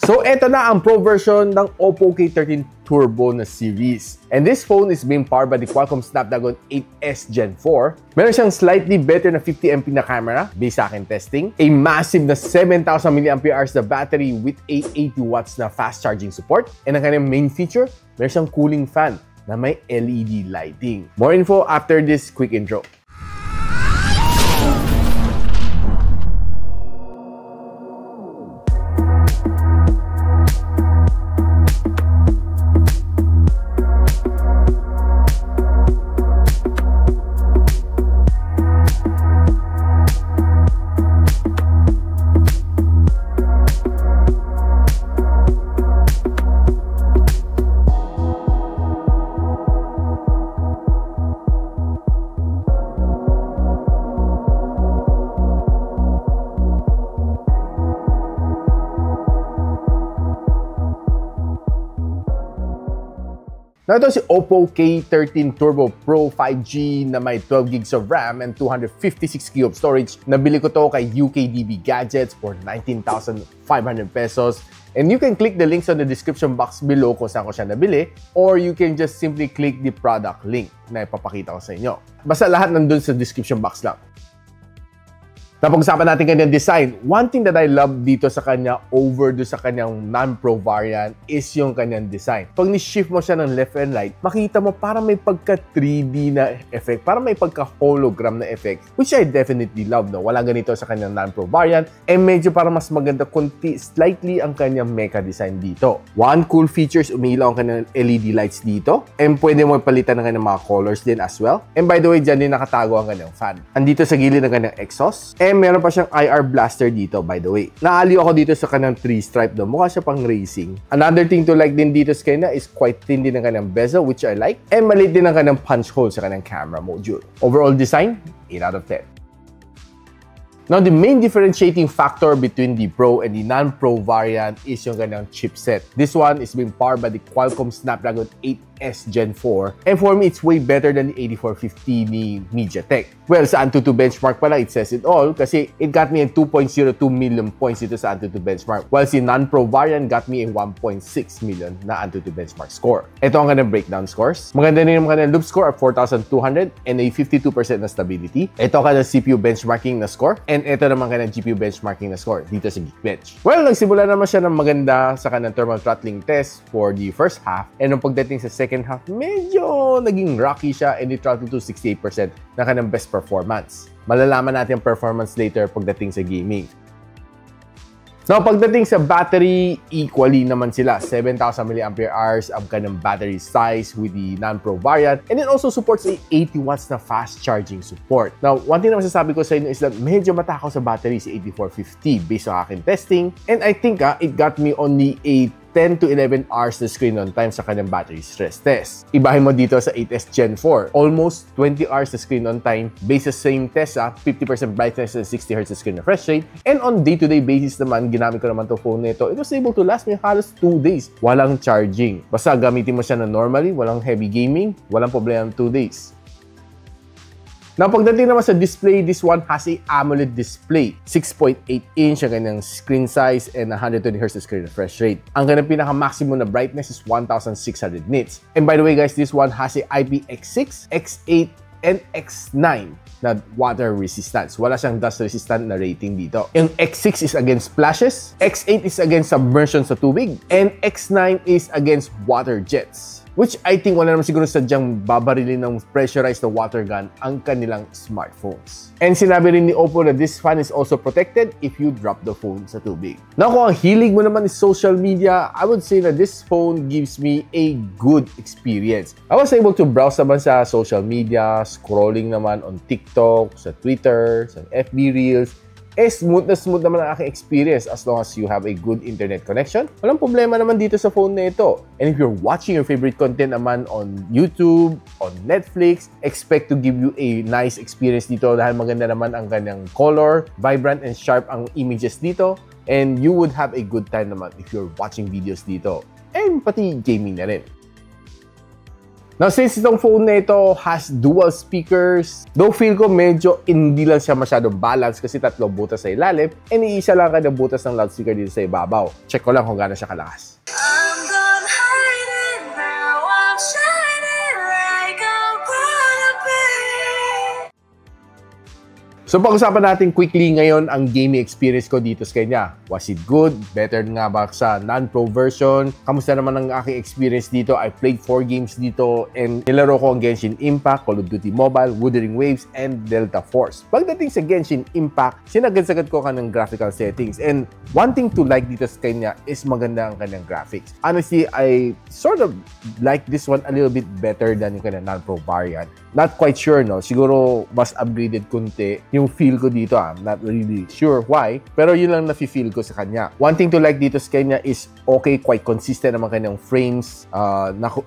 So, eto na ang Pro version ng Oppo K13 Turbo na series. And this phone is being powered by the Qualcomm Snapdragon 8S Gen 4. Meron siyang slightly better na 50MP na camera based sa akin testing. A massive na 7,000 mAh na battery with a 80 watts na fast charging support. And ang kanyang main feature, meron siyang cooling fan na may LED lighting. More info after this quick intro. Now, ito si Oppo K13 Turbo Pro 5G na may 12 gigs of RAM and 256 GB of storage. Nabili ko to kay UKDB Gadgets for 19,500 pesos. And you can click the links on the description box below kung saan ko siya nabili, or you can just simply click the product link na ipapakita ko sa inyo. Basta lahat nandun sa description box lang. Napag-usapan natin kanyang design. One thing that I love dito sa kanya over do sa kanyang non-Pro variant is yung kanyang design. Pag ni-shift mo siya ng left and right, makita mo parang may pagka 3D na effect, parang may pagka hologram na effect, which I definitely love. No? Wala ganito sa kanyang non-Pro variant, and medyo parang mas maganda kunti, slightly ang kanyang mecha design dito. One cool features, umiilaw ang kanyang LED lights dito, and pwede mo palitan ng kanyang mga colors din as well. And by the way, dyan din nakatago ang kanyang fan. Andito sa gilid ng kanyang exhaust, meron pa siyang IR blaster dito, by the way. Naaliw ako dito sa kanyang 3-stripe do. Mukha siya pang racing. Another thing to like din dito sa kanya is quite thin din ang kanyang bezel, which I like. And maliit din ang kanyang punch hole sa kanyang camera module. Overall design, 8 out of 10. Now, the main differentiating factor between the Pro and the non-Pro variant is yung kanyang chipset. This one is being powered by the Qualcomm Snapdragon 8S Gen 4. And for me, it's way better than the 8450 ni MediaTek. Well, sa Antutu benchmark pala, it says it all kasi it got me a 2.02 million points dito sa Antutu benchmark. While si non-Pro variant got me a 1.6 million na Antutu benchmark score. Ito ang kanyang breakdown scores. Maganda rin yung kanyang loop score at 4,200 and a 52% na stability. Ito ang kanyang CPU benchmarking na score. And ito naman kanyang GPU benchmarking na score dito sa Geekbench. Well, nagsimula naman siya ng maganda sa kanyang thermal throttling test for the first half. And nung pagdating sa second half, medyo naging rocky siya and it throttled to 68% na kanyang best performance. Malalaman natin ang performance later pagdating sa gaming. Now, pagdating sa battery, equally naman sila. 7,000 mAh ang kanyang battery size with the non-Pro variant. And it also supports a 80 watts na fast charging support. Now, one thing na masasabi ko sa inyo is that medyo matakaw sa battery si 8450 based on aking testing. And I think it got me only a 10 to 11 hours na screen on time sa kanyang battery stress test. Ibahin mo dito sa 8S Gen 4. Almost 20 hours na screen on time based sa same test, 50% brightness and 60Hz screen refresh rate. And on day-to-day basis naman, ginamit ko naman itong phone nito. It was able to last me halos 2 days. Walang charging. Basta gamitin mo siya na normally, walang heavy gaming, walang problema 2 days. Now, pagdating naman sa display, this one has a AMOLED display. 6.8 inch ang kanyang screen size and 120Hz screen refresh rate. Ang kanyang pinaka-maximum na brightness is 1,600 nits. And by the way guys, this one has a IPX6, X8, and X9 na water resistance. Wala siyang dust resistant na rating dito. Yung X6 is against splashes, X8 is against submersion sa tubig, and X9 is against water jets. Which I think wala naman siguro sadyang babarilin ng pressurized na water gun ang kanilang smartphones. And sinabi rin ni Oppo na this fan is also protected if you drop the phone sa tubig. Now, kung ang hilig mo naman is social media, I would say that this phone gives me a good experience. I was able to browse naman sa social media, scrolling naman on TikTok, sa Twitter, sa FB Reels. Smooth naman ang aking experience as long as you have a good internet connection. Walang problema naman dito sa phone na ito. And if you're watching your favorite content naman on YouTube, on Netflix, expect to give you a nice experience dito dahil maganda naman ang kanyang color, vibrant and sharp ang images dito. And you would have a good time naman if you're watching videos dito. And pati gaming na rin. Now, since itong phone na ito has dual speakers, though feel ko medyo hindi lang siya masyadong balance kasi 3 butas sa ilalim and iisa lang kada butas ng loudspeaker dito sa ibabaw. Check ko lang kung gaano siya kalakas. So pag-usapan natin quickly ngayon ang gaming experience ko dito sa kanya. Was it good? Better nga ba sa non-pro version? Kamusta naman ang aking experience dito? I played 4 games dito and nilaro ko ang Genshin Impact, Call of Duty Mobile, Wuthering Waves, and Delta Force. Pagdating sa Genshin Impact, sinagad-sagad ko kanang graphical settings and one thing to like dito sa kanya is maganda ang kanyang graphics. Honestly, I sort of like this one a little bit better than yung kanyang non-pro variant. Not quite sure, no? Siguro mas upgraded kunti yung feel ko dito. I'm not really sure why, pero yun lang nafe-feel ko sa kanya. One thing to like dito sa kanya is okay, quite consistent naman kanyang frames.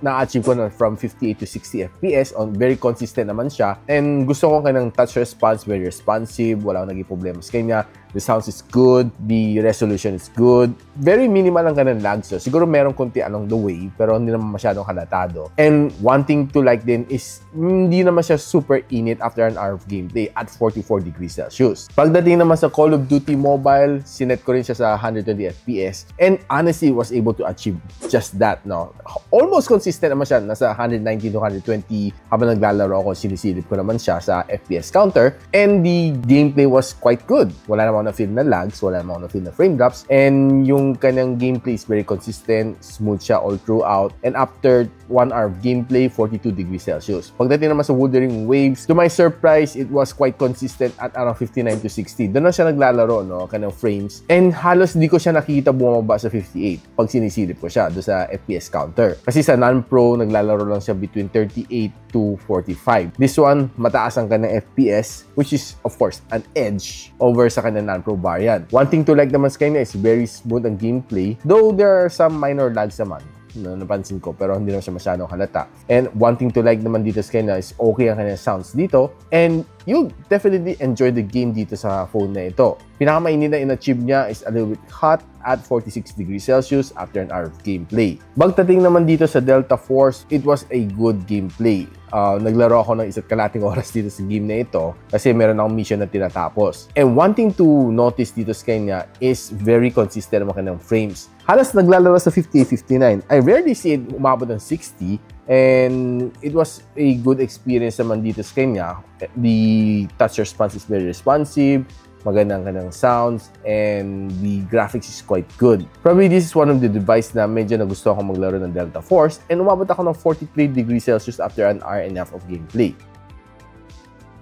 Na-achieve ko na from 58 to 60 FPS. Very consistent naman siya. And gusto ko kanyang touch response, very responsive. Wala akong naging problema sa kanya. The sounds is good. The resolution is good. Very minimal ang kanyang lag. So, siguro meron konti along the way, pero hindi naman masyadong halatado. And one thing to like din is hindi naman siya super init after an hour of gameplay at 44 degrees Celsius. Pagdating naman sa Call of Duty Mobile, sinet ko rin siya sa 120 FPS. And honestly, was able to achieve just that, no? Almost consistent naman siya. Nasa 119 to 120 habang naglalaro ako, sinisilip ko naman siya sa FPS counter. And the gameplay was quite good. Wala naman na-feel na lags, wala naman na-feel na frame drops. And yung kanyang gameplay is very consistent, smooth siya all throughout. And after 1 hour of gameplay, 42 degrees Celsius. Pagdating naman sa Wuthering Waves, to my surprise, it was quite consistent at around 59 to 60. Doon na siya naglalaro, no, kanyang frames. And halos di ko siya nakikita bumaba sa 58 pag sinisilip ko siya doon sa FPS counter. Kasi sa non-pro, naglalaro lang siya between 38 to 45. This one, mataas ang kanyang FPS, which is, of course, an edge over sa kanyang non-pro variant. One thing to like naman sa kanya is very smooth ang gameplay, though there are some minor lags naman na napansin ko, pero hindi naman siya masyadong halata. And one thing to like naman dito sa kanya is okay ang kanyang sounds dito, and you'll definitely enjoy the game dito sa phone na ito. Pinakamainit na in-achieve niya is a little bit hot at 46 degrees Celsius after an hour of gameplay. Pagdating naman dito sa Delta Force, it was a good gameplay. Naglaro ako ng 1.5 oras dito sa game na ito kasi meron akong mission na tinatapos. And one thing to notice dito sa kanya is very consistent naman kanyang frames. Halos naglalaro sa 58, 59. I rarely see it umabot ng 60. And it was a good experience naman dito sa kanya. The touch response is very responsive, magandang kanyang sounds, and the graphics is quite good. Probably this is one of the device na medyo nagusto akong maglaro ng Delta Force, and umabot ako ng 43 degrees Celsius after an hour and a half of gameplay.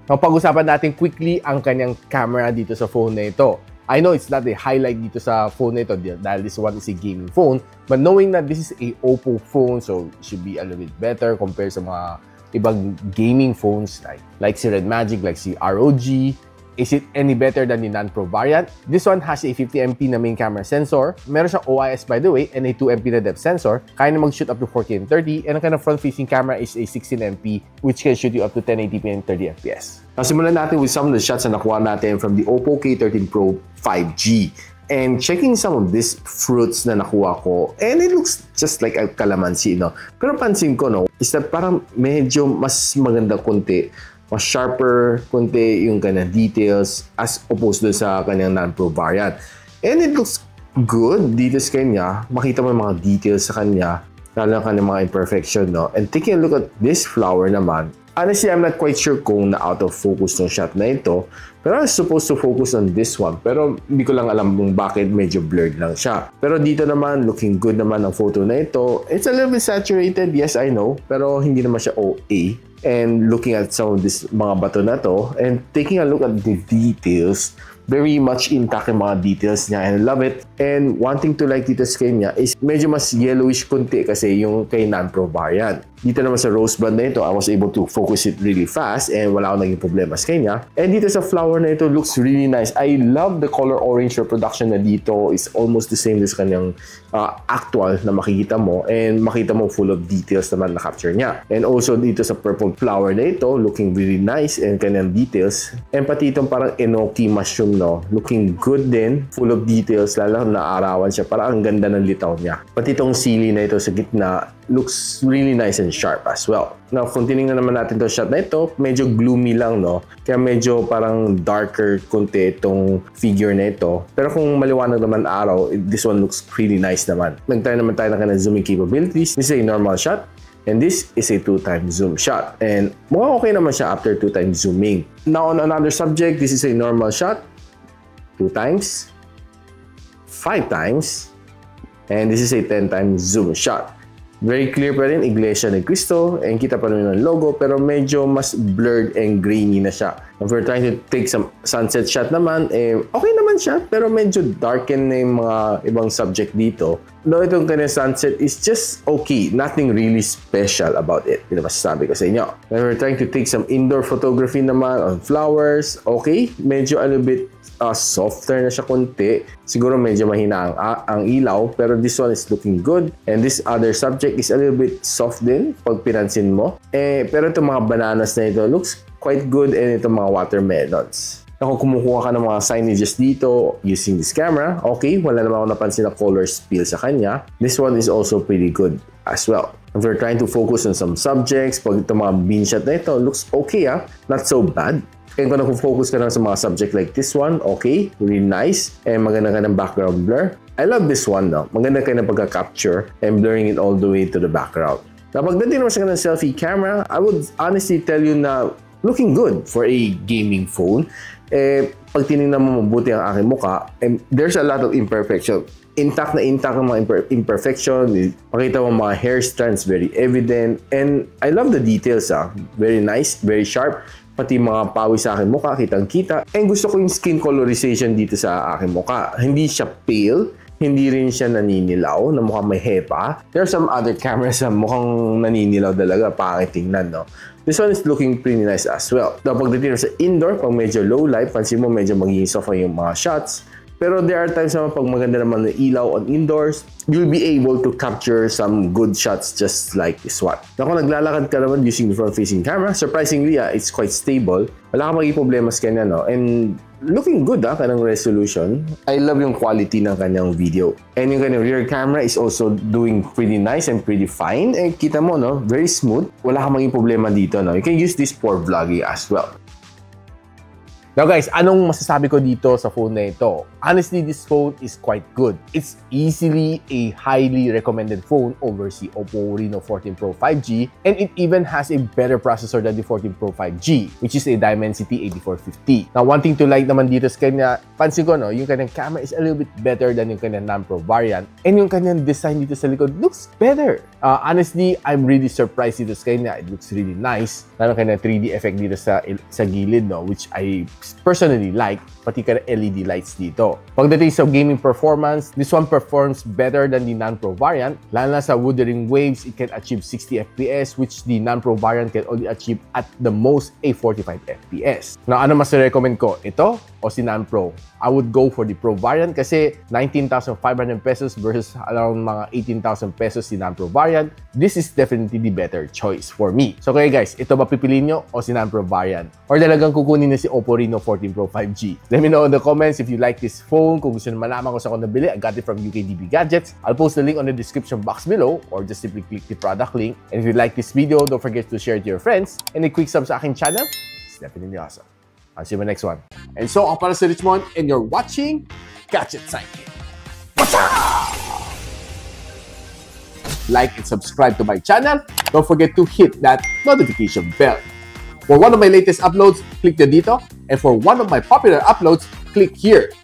Now, pag-usapan natin quickly ang kanyang camera dito sa phone na ito. I know it's not a highlight dito sa phone na ito dahil this one is a gaming phone, but knowing that this is a Oppo phone, so it should be a little bit better compared sa mga ibang gaming phones like si Red Magic, like si ROG. Is it any better than the non-pro variant? This one has a 50MP na main camera sensor. Meron siyang OIS by the way, and a 2MP na depth sensor. Kaya na mag-shoot up to 4K and 30, and ang kind of front-facing camera is a 16MP, which can shoot you up to 1080p and 30fps. Now, simulan natin with some of the shots na nakuha natin from the Oppo K13 Pro 5G. And checking some of these fruits na nakuha ko, and it looks just like a calamansi, no? Pero pansin ko, no, is that parang medyo mas maganda konti, mas sharper konti yung kanyang details as opposed to sa kanyang non-pro variant. And it looks good dito sa kanya. Makita mo yung mga details sa kanya, lalo na kanyang mga imperfection, no? And taking a look at this flower naman, honestly, I'm not quite sure kung na-out of focus ng shot na ito. Pero I was supposed to focus on this one. Pero hindi ko lang alam kung bakit medyo blurred lang siya. Pero dito naman, looking good naman ang photo na ito. It's a little bit saturated, yes, I know. Pero hindi naman siya OA. And looking at some of this mga bato na to, and taking a look at the details, very much intact yung mga details niya, and I love it. And one thing to like dito sa kanya is medyo mas yellowish kunti kasi yung kay non-pro variant. Dito naman sa rose blonde na ito, I was able to focus it really fast and wala akong naging problema sa kanya. And dito sa flower na ito, looks really nice. I love the color orange reproduction na dito. Is almost the same as kanyang actual na makikita mo, and makita mo full of details naman na capture niya. And also dito sa purple flower na ito, looking really nice and kanyang details. And pati itong parang enoki mushroom, no, looking good din, full of details, lalo na arawan siya, parang ang ganda ng litaw niya. Pati itong sili na ito sa gitna, looks really nice and sharp as well. Now, kung tinignan naman natin itong shot na ito, medyo gloomy lang, no? Kaya medyo parang darker kunti itong figure na ito. Pero kung maliwanag naman araw, this one looks really nice naman. Nagtry naman tayo ng kanyang zooming capabilities. This is a normal shot. And this is a 2x zoom shot. And mukhang okay naman siya after 2x zooming. Now, on another subject, this is a normal shot. 2x. 5x. And this is a 10x zoom shot. Very clear pa rin, Iglesia ni Cristo, and kita pa rin yung logo, pero medyo mas blurred and grainy na siya. If we're trying to take some sunset shot naman, okay naman siya, pero medyo darken na yung mga ibang subject dito. Though itong kanyang sunset is just okay, nothing really special about it. Yun ang masasabi ko sa inyo. If we're trying to take some indoor photography naman on flowers, okay, medyo a little bit softer na siya konti. Siguro medyo mahina ang ilaw, pero this one is looking good. And this other subject is a little bit soft din pag pinansin mo. Pero itong mga bananas na ito looks quite good, and itong mga watermelons. Kung kumukuha ka ng mga signages dito using this camera, okay, wala naman ako napansin na color spill sa kanya. This one is also pretty good as well. If we're trying to focus on some subjects, pag itong mga bean shot na ito, looks okay, not so bad. And kung nag-focus ka na sa mga subject like this one, okay, really nice. And maganda ka ng background blur. I love this one, no? Maganda ka ng pagka-capture and blurring it all the way to the background. Now, pagdating naman sa selfie camera, I would honestly tell you na looking good for a gaming phone. Pag tinignan mo mabuti ang aking mukha, and there's a lot of imperfection. Intact na intact ang mga imperfection. Makita mo mga hair strands, very evident. And I love the details, very nice, very sharp. Pati mga pawis sa aking mukha, kitang-kita. And gusto ko yung skin colorization dito sa aking mukha. Hindi siya pale, hindi rin siya naninilaw, na mukhang may hepa. There are some other cameras na mukhang naninilaw talaga, pangit tingnan, no? This one is looking pretty nice as well. Daw pagdating sa indoor, pag medyo low light, pansin mo medyo magiging soft yung mga shots. Pero there are times naman pag maganda naman ng ilaw on indoors, you'll be able to capture some good shots just like this one. Now, kung naglalakad ka naman using the front-facing camera, surprisingly, it's quite stable. Wala kang magiging problema sa kanya, no? And looking good, kanyang resolution. I love yung quality ng kanyang video. And yung kanyang rear camera is also doing pretty nice and pretty fine. And kita mo, no? Very smooth. Wala kang magiging problema dito, no? You can use this for vlogging as well. Now guys, anong masasabi ko dito sa phone na ito? Honestly, this phone is quite good. It's easily a highly recommended phone over si Oppo Reno 14 Pro 5G, and it even has a better processor than the 14 Pro 5G, which is a Dimensity 8450. Now, one thing to like naman dito sa kanya, pansin ko, no, yung kanyang camera is a little bit better than yung kanyang non-Pro variant, and yung kanyang design dito sa likod looks better. Honestly, I'm really surprised dito sa kanya. It looks really nice. Lalo kanyang 3D effect dito sa gilid, no, which I personally like, pati ka LED lights dito. Pagdating sa gaming performance, this one performs better than the non-Pro variant. Lalo na sa Wuthering Waves, it can achieve 60 FPS, which the non-Pro variant can only achieve at the most a 45 FPS. Now, ano mas recommend ko? Ito o si non-Pro? I would go for the Pro variant kasi 19,500 pesos versus around mga 18,000 pesos si non-Pro variant. This is definitely the better choice for me. So kaya guys, ito ba pipiliin nyo o si non-Pro variant? Or talagang kukunin na si Oppo Reno 14 Pro 5G? Let me know in the comments if you like this phone. Kung gusto nyo malaman ko sa kung nabili, I got it from UKDB Gadgets. I'll post the link on the description box below, or just simply click the product link. And if you like this video, don't forget to share it to your friends. And a quick sub sa aking channel. It's definitely awesome. I'll see you in the next one. And so, ako para si Richmond, and you're watching Gadget Sidekick. What's up? Like and subscribe to my channel. Don't forget to hit that notification bell. For one of my latest uploads, click the dito. And for one of my popular uploads, click here.